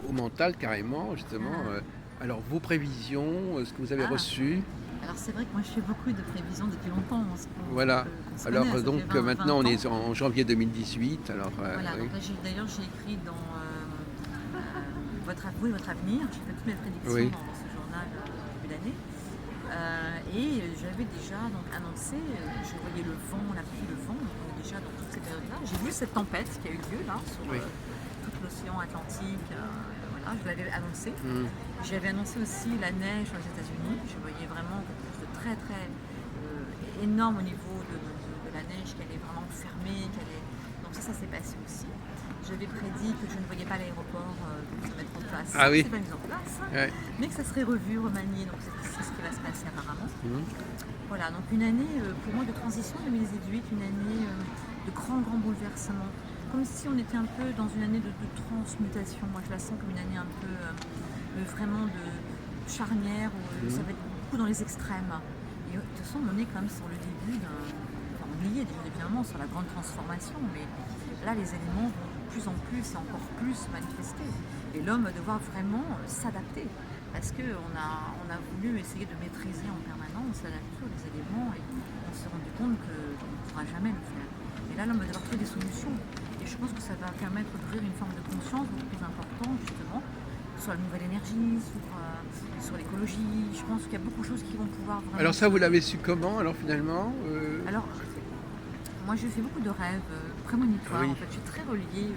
au mental carrément, justement. Alors, vos prévisions, ce que vous avez Ah, reçu, alors c'est vrai que moi je fais beaucoup de prévisions depuis longtemps, voilà. qu'on se Alors, connaît, ça fait donc, 20 maintenant, on ans. est en janvier 2018. Alors, Voilà, oui. donc là d'ailleurs j'ai écrit dans Vous et votre avenir, j'ai fait toutes mes prédictions Oui, dans ce journal début d'année. Et j'avais déjà donc annoncé, je voyais le vent, la pluie, le vent, donc on est déjà dans toutes ces périodes-là. J'ai vu cette tempête qui a eu lieu là sur oui. tout l'océan Atlantique, voilà, je l'avais annoncé. Hmm. J'avais annoncé aussi la neige aux États-Unis. Je voyais vraiment quelque chose de très très énorme au niveau de la neige qui allait vraiment fermer, donc ça s'est passé aussi. J'avais prédit que je ne voyais pas l'aéroport se mettre en place, Ah oui, c'est pas mis en place, ouais. mais que ça serait revu, remanié, donc c'est ce qui va se passer apparemment. Hmm. Voilà, donc une année pour moi de transition 2018, une année de grands bouleversements, comme si on était un peu dans une année de transmutation. Moi je la sens comme une année un peu vraiment de charnière où ça Hmm. va être beaucoup dans les extrêmes. Et de toute façon on est quand même sur le début enfin, on y est déjà depuis un moment sur la grande transformation, mais là les éléments vont de plus en plus et encore plus se manifester. Et l'homme va devoir vraiment s'adapter parce qu'on a voulu essayer de maîtriser en permanence la nature, les éléments, et on s'est rendu compte qu'on ne pourra jamais le faire. Et là, l'homme va devoir trouver des solutions. Et je pense que ça va permettre d'ouvrir une forme de conscience beaucoup plus importante, justement, sur la nouvelle énergie, sur l'écologie. Je pense qu'il y a beaucoup de choses qui vont pouvoir Alors vraiment ça, se... vous l'avez su comment, alors, finalement Alors, moi, je fais beaucoup de rêves prémonitoires. En Oui. fait, je suis très reliée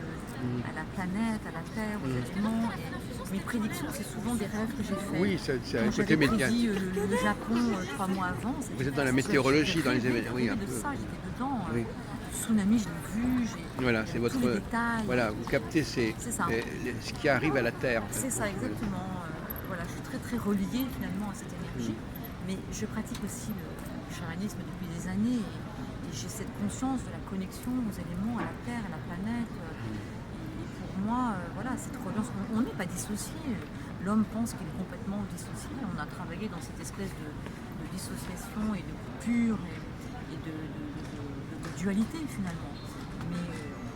Hmm. à la planète, à la Terre, aux Hmm. éléments. Et mes prédictions, c'est souvent des rêves que j'ai faits. Oui, c'est un Quand côté j'avais médian. prédit le Japon 3 mois avant, Vous êtes dans la j'avais météorologie, dans les rêvé, événements, oui, un de peu. ça, j'étais dedans. Oui. Le tsunami, je l'ai vu, Voilà, c'est j'avais tous les votre. détails. Voilà, vous captez C'est ça. ce qui arrive à la Terre, en fait. C'est ça, exactement. Voilà, je suis très reliée finalement à cette Hmm. énergie. Mais je pratique aussi le chamanisme depuis des années. Et j'ai cette conscience de la connexion aux éléments, à la Terre, à la planète. Et pour moi, voilà, cette reliance, on n'est pas dissocié. L'homme pense qu'il est complètement dissocié. On a travaillé dans cette espèce de dissociation et de coupure et de dualité finalement. Mais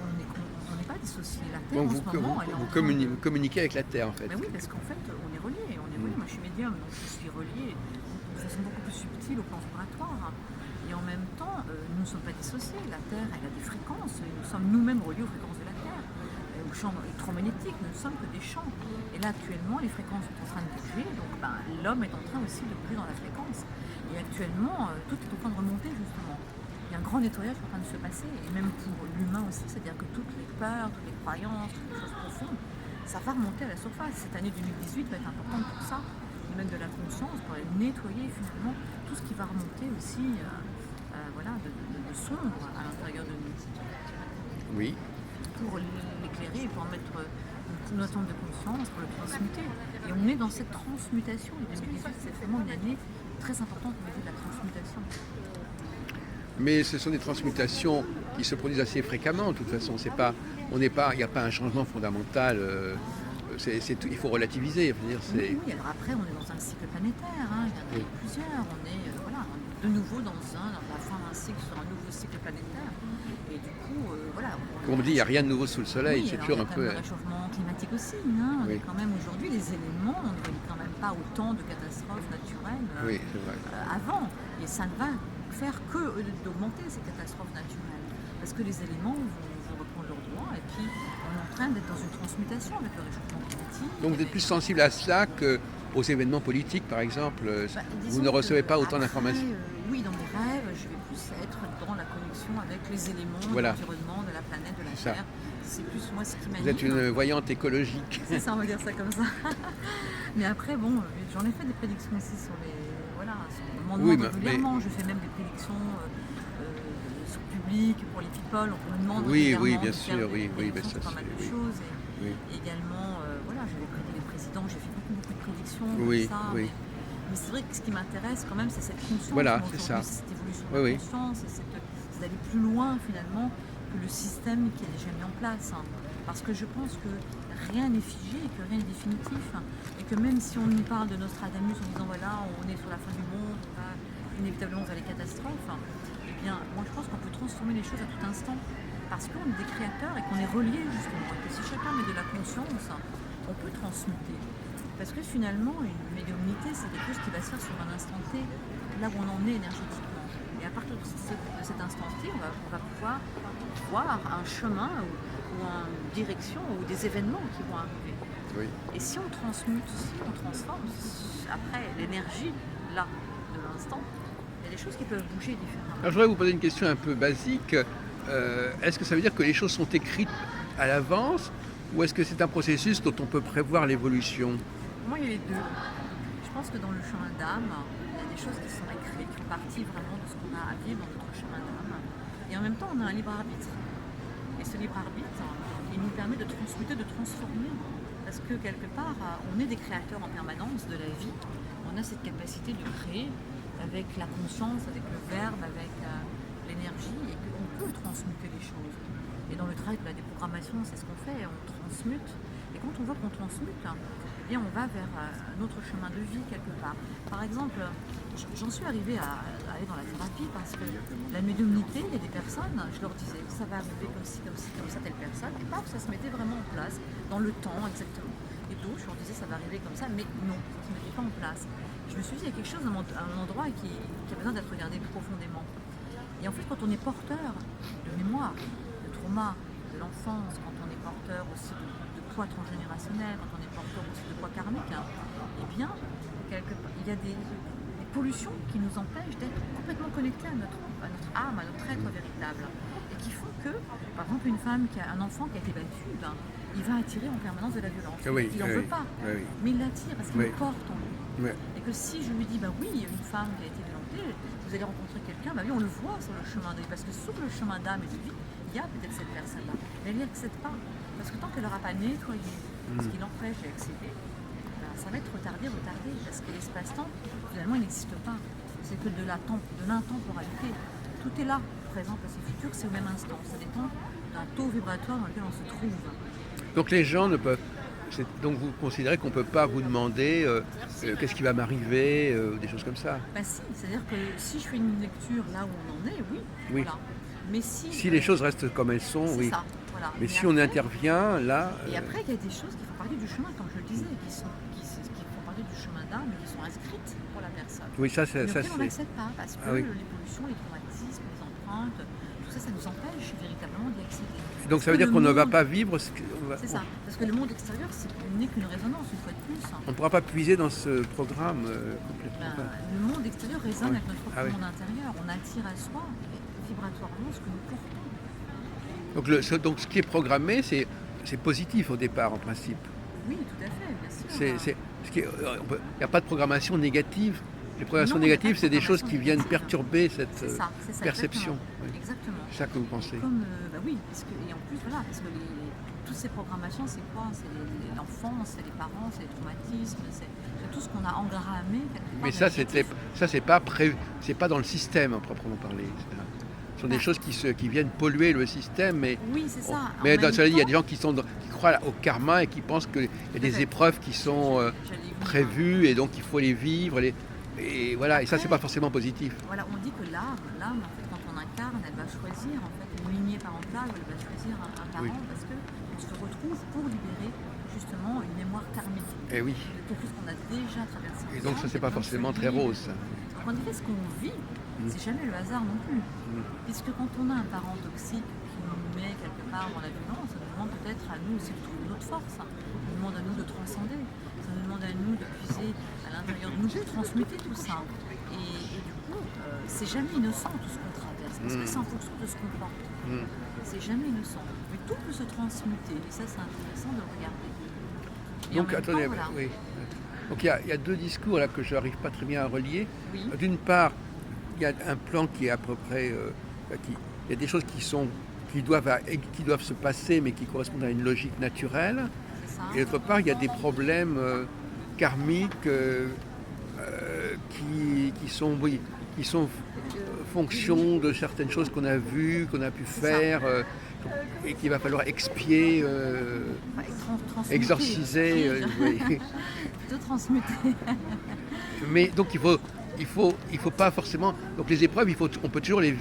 on n'est pas dissocié. La Terre Donc en ce moment, elle est en train de... vous communiquez avec la Terre, en fait. Ben oui, parce qu'en fait, on est relié, on est relié. Moi, je suis médium, donc je suis relié de façon beaucoup plus subtile au plan vibratoire. Et en même temps, nous ne sommes pas dissociés. La Terre, elle a des fréquences, et nous sommes nous-mêmes reliés aux fréquences de la Terre, aux champs électromagnétiques. Nous ne sommes que des champs. Et là, actuellement, les fréquences sont en train de bouger, donc l'homme est en train aussi de bouger dans la fréquence. Et actuellement, tout est en train de remonter, justement. Il y a un grand nettoyage qui est en train de se passer, et même pour l'humain aussi, c'est-à-dire que toutes les peurs, toutes les croyances, toutes les choses profondes, ça va remonter à la surface. Cette année 2018 va être importante pour ça, de mettre de la conscience, pour aller nettoyer finalement tout ce qui va remonter aussi voilà, de sombre à l'intérieur de nous, Oui. pour l'éclairer et pour mettre une attente de conscience, pour le transmuter. Et on est dans cette transmutation. Et 2018, c'est vraiment une année très importante au niveau de la transmutation. Mais ce sont des transmutations qui se produisent assez fréquemment, de toute façon. C'est pas, il n'y a pas un changement fondamental. Il faut relativiser. Je veux dire, Oui, alors après, on est dans un cycle planétaire, hein, il y en a Oui. plusieurs. On est voilà, de nouveau dans la fin d'un cycle sur un nouveau cycle planétaire. Et du coup, voilà. Comme on dit, il n'y a rien de nouveau sous le soleil. Oui, C'est alors il toujours y un a quand peu. même le réchauffement climatique aussi. Hein. On Oui, est quand même aujourd'hui, les éléments, on ne voyait quand même pas autant de catastrophes naturelles oui, c'est vrai. avant. Et ça ne va faire que d'augmenter ces catastrophes naturelles. Parce que les éléments vont reprendre leurs droits. Et puis, on est en train d'être dans une transmutation avec le réchauffement climatique. Donc vous êtes plus sensible à cela qu'aux événements politiques, par exemple. Vous Disons ne que recevez pas autant après, d'informations. oui, dans mes rêves, je vais plus être dans la connexion avec les éléments de Voilà, l'environnement, de la planète, de la c'est ça. Terre. C'est plus moi ce qui Vous êtes m'anime. une voyante écologique. C'est ça, on va dire ça comme ça. Mais après, bon, j'en ai fait des prédictions aussi sur les... Voilà, on m'en Oui, demande mais régulièrement. Je fais même des prédictions sur public, pour les people. On me demande oui, régulièrement oui, bien de faire sûr, des oui, oui, ben prédictions ça, sur pas mal de oui, choses. oui, Et également, voilà, j'avais prédit les présidents. J'ai fait beaucoup de prédictions comme oui, ça. oui. Mais c'est vrai que ce qui m'intéresse quand même, c'est cette conscience. Voilà, Moi, c'est aujourd'hui, ça. c'est cette évolution de Oui, la oui. conscience, et c'est d'aller plus loin finalement que le système qui est déjà mis en place. Hein. Parce que je pense que rien n'est figé, que rien n'est définitif. Hein. Et que même si on nous parle de Nostradamus en disant voilà, on est sur la fin du monde, on va inévitablement vers les catastrophes, hein, eh bien, moi je pense qu'on peut transformer les choses à tout instant. Parce qu'on est des créateurs et qu'on est reliés justement. Et que si chacun met de la conscience, on peut transmuter. Parce que finalement, une médiumnité, c'est quelque chose qui va se faire sur un instant T, là où on en est énergétiquement. Et à partir de cet instant T, on va pouvoir voir un chemin ou une direction ou des événements qui vont arriver. Oui. Et si on transmute, si on transforme, après l'énergie, là, de l'instant, il y a des choses qui peuvent bouger différemment. Alors je voudrais vous poser une question un peu basique. Est-ce que ça veut dire que les choses sont écrites à l'avance ou est-ce que c'est un processus dont on peut prévoir l'évolution? Pour moi, il y a les deux. Je pense que dans le chemin d'âme, il y a des choses qui sont écrites, qui font partie vraiment de ce qu'on a à vivre dans notre chemin d'âme. Et en même temps, on a un libre arbitre. Et ce libre arbitre, il nous permet de transmuter, de transformer. Parce que quelque part, on est des créateurs en permanence de la vie. On a cette capacité de créer avec la conscience, avec le verbe, avec l'énergie, et qu'on peut transmuter les choses. Et dans le travail de la déprogrammation, c'est ce qu'on fait, on transmute. Et quand on voit qu'on transmute, eh bien on va vers un autre chemin de vie quelque part. Par exemple, j'en suis arrivée à aller dans la thérapie parce que la médiumnité, il y a des personnes, je leur disais, ça va arriver comme ci, comme ci, comme ça, telle personne, et paf, ça se mettait vraiment en place, dans le temps exactement. Et d'autres, je leur disais, ça va arriver comme ça, mais non, ça ne se mettait pas en place. Je me suis dit, il y a quelque chose à un endroit qui a besoin d'être regardé profondément. Et en fait, quand on est porteur de mémoire, de trauma, de l'enfance, quand on est porteur aussi de poids transgénérationnel, quand on est porteur aussi de poids karmique, eh bien, il y a des pollutions qui nous empêchent d'être complètement connectés à notre âme, à notre être véritable. Et qui font que, par exemple, une femme qui a un enfant qui a été battu, il va attirer en permanence de la violence. Oui, il n'en veut pas, mais il l'attire parce qu'il le porte en lui. Oui. Et que si je lui dis, bah oui, une femme qui a été violentée, vous allez rencontrer quelqu'un, bah oui, on le voit sur le chemin de vie, parce que sur le chemin d'âme et de vie, il y a peut-être cette personne-là. Mais elle n'y accède pas. Parce que tant qu'elle n'aura pas nettoyé ce qui l'empêche d'y accéder, ben, ça va être retardé, parce que l'espace-temps, finalement, il n'existe pas. C'est que de l'intemporalité. Tout est là, présent, passé, futur, c'est au même instant. Ça dépend d'un taux vibratoire dans lequel on se trouve. Donc les gens ne peuvent... Donc vous considérez qu'on ne peut pas vous demander qu'est-ce qui va m'arriver, des choses comme ça? Bah si, c'est-à-dire que si je fais une lecture là où on en est, oui. Voilà. Mais si les choses restent comme elles sont, oui. Ça, voilà. Mais si on intervient, là... Et après, il y a des choses qui font partie du chemin, comme je le disais, qui font partie du chemin d'âme et qui sont inscrites pour la personne. Oui, ça c'est... on n'accepte pas, parce que l'évolution, les traumatismes, les empreintes, tout ça, ça nous empêche véritablement d'y accéder. Donc ça veut dire qu'on ne va pas vivre... C'est ça, parce que le monde extérieur, n'est qu'une résonance, une fois de plus. On ne pourra pas puiser dans ce programme complètement. Le monde extérieur résonne avec notre propre monde intérieur. On attire à soi vibratoirement ce que nous portons. Donc ce qui est programmé, c'est positif au départ, en principe. Oui, tout à fait, bien sûr. Il n'y a pas de programmation négative. Les programmations négatives, c'est des choses qui viennent perturber cette perception. Exactement. C'est ça que vous pensez. Oui, et en plus, voilà, parce que toutes ces programmations, c'est quoi? C'est l'enfance, c'est les parents, c'est les traumatismes, c'est tout ce qu'on a engrammé. Mais ça, c'est pas prévu, c'est pas dans le système à proprement parler. Ce sont des choses qui viennent polluer le système. Mais, oui, c'est ça. Mais dans cela, il y a des gens qui croient au karma et qui pensent qu'il y a des épreuves qui sont prévues et donc il faut les vivre. Et voilà, et ça, c'est pas forcément positif. Voilà, on dit que l'âme, en fait, quand on incarne, elle va choisir en fait une lignée parentale, elle va choisir un parent parce qu'on se retrouve pour libérer justement une mémoire karmique. Et oui. De quelque chose qu'on a déjà traversé. Et donc ça, c'est pas forcément très rose. Ça. Donc on dirait ce qu'on vit, c'est jamais le hasard non plus. Puisque quand on a un parent toxique qui nous met quelque part dans la violence, ça nous demande peut-être à nous aussi de trouver notre force. Ça nous demande à nous de transcender. Ça nous demande à nous de puiser à l'intérieur de nous, de transmuter tout ça. Et du coup, c'est jamais innocent tout ce qu'on traverse, parce que c'est en fonction de ce qu'on porte. C'est jamais innocent. Mais tout peut se transmuter, et ça c'est intéressant de le regarder. Et donc attendez, oui. Donc il y a deux discours là que je n'arrive pas très bien à relier. Oui. D'une part, il y a un plan qui est à peu près... il y a des choses qui doivent se passer, mais qui correspondent à une logique naturelle. Et d'autre part, il y a des problèmes karmiques qui sont fonction de certaines choses qu'on a vues, qu'on a pu faire, et qu'il va falloir expier, exorciser. Plutôt transmuter. Mais donc il faut pas forcément. Donc les épreuves, on peut toujours les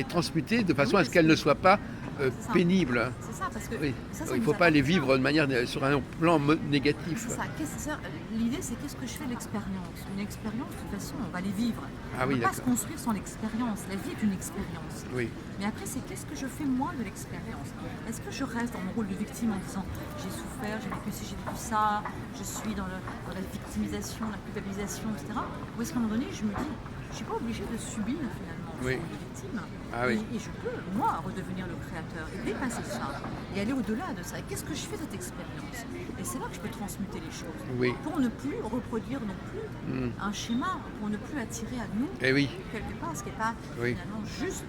transmuter de façon à ce qu'elles ne soient pas C'est ça. pénibles. C'est ça, parce que Oui. ça Il ne nous faut pas les appartient. vivre de manière sur un plan négatif. C'est ça. L'idée, c'est qu'est-ce que je fais de l'expérience. Une expérience, de toute façon, on va les vivre. Ah On oui, ne peut pas se d'accord. construire sans l'expérience. La vie est une expérience. Oui, Mais après, c'est qu'est-ce que je fais moi de l'expérience. Est-ce que je reste dans mon rôle de victime en disant j'ai souffert, j'ai vécu ci, j'ai vécu ça, je suis dans la victimisation, la culpabilisation, etc. Ou est-ce qu'à un moment donné, je me dis, je ne suis pas obligée de subir finalement ce Oui. rôle de victime. Ah oui. Et je peux, moi, redevenir le créateur et dépasser ça et aller au-delà de ça. Et qu'est-ce que je fais de cette expérience? Et c'est là que je peux transmuter les choses. oui. Pour ne plus reproduire non plus un schéma, pour ne plus attirer à nous Eh oui, quelque part, ce qui n'est pas Oui. finalement juste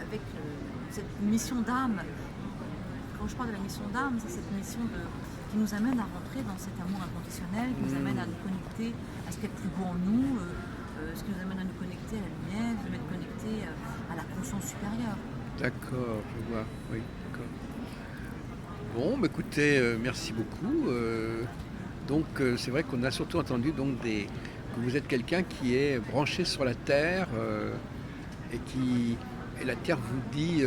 avec cette mission d'âme. Quand je parle de la mission d'âme, c'est cette mission qui nous amène à rentrer dans cet amour inconditionnel, qui nous amène à nous connecter à ce qui est le plus beau en nous, ce qui nous amène à nous connecter à la lumière, qui nous amène à nous connecter à la conscience supérieure. d'accord, je vois. Oui, d'accord. Bon, bah, écoutez, merci beaucoup. C'est vrai qu'on a surtout entendu que vous êtes quelqu'un qui est branché sur la Terre et la Terre vous dit.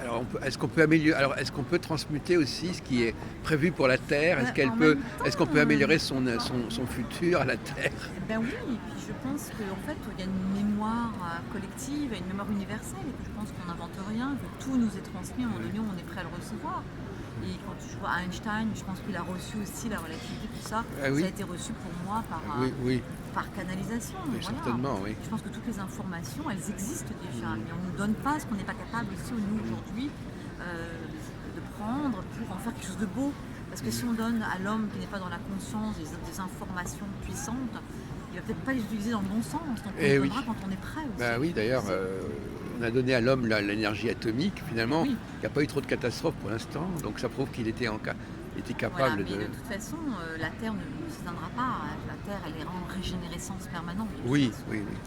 Alors, est-ce qu'on peut améliorer, alors est-ce qu'on peut transmuter aussi ce qui est prévu pour la Terre? En même temps, Est-ce qu'on peut améliorer son futur à la Terre? Eh ben oui, et puis je pense qu'en fait, il y a une mémoire collective, une mémoire universelle, et que je pense qu'on n'invente rien, que tout nous est transmis, à un moment donné, on est prêt à le recevoir. Et quand je vois Einstein, je pense qu'il a reçu aussi la relativité, tout ça. Ah oui. Ça a été reçu pour moi Oui, par canalisation. oui, Voilà. certainement, oui. Je pense que toutes les informations, elles existent déjà, mais on ne nous donne pas ce qu'on n'est pas capable aussi, nous, aujourd'hui, de prendre pour en faire quelque chose de beau. Parce que si on donne à l'homme qui n'est pas dans la conscience des informations puissantes, il va peut-être pas les utiliser dans le bon sens. Donc on les oui. donnera quand on est prêt aussi. Bah oui, d'ailleurs, on a donné à l'homme l'énergie atomique, finalement. Oui. Il n'y a pas eu trop de catastrophes pour l'instant, donc ça prouve qu'il était Voilà, capable mais de... de toute façon, la Terre ne s'éteindra pas. La Terre, elle est en régénérescence permanente. de toute Oui, façon. oui, oui.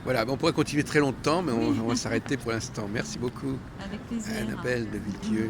Voilà, on pourrait continuer très longtemps, mais Oui. on va s'arrêter pour l'instant. Merci beaucoup, Avec plaisir. Annabelle de Villedieu.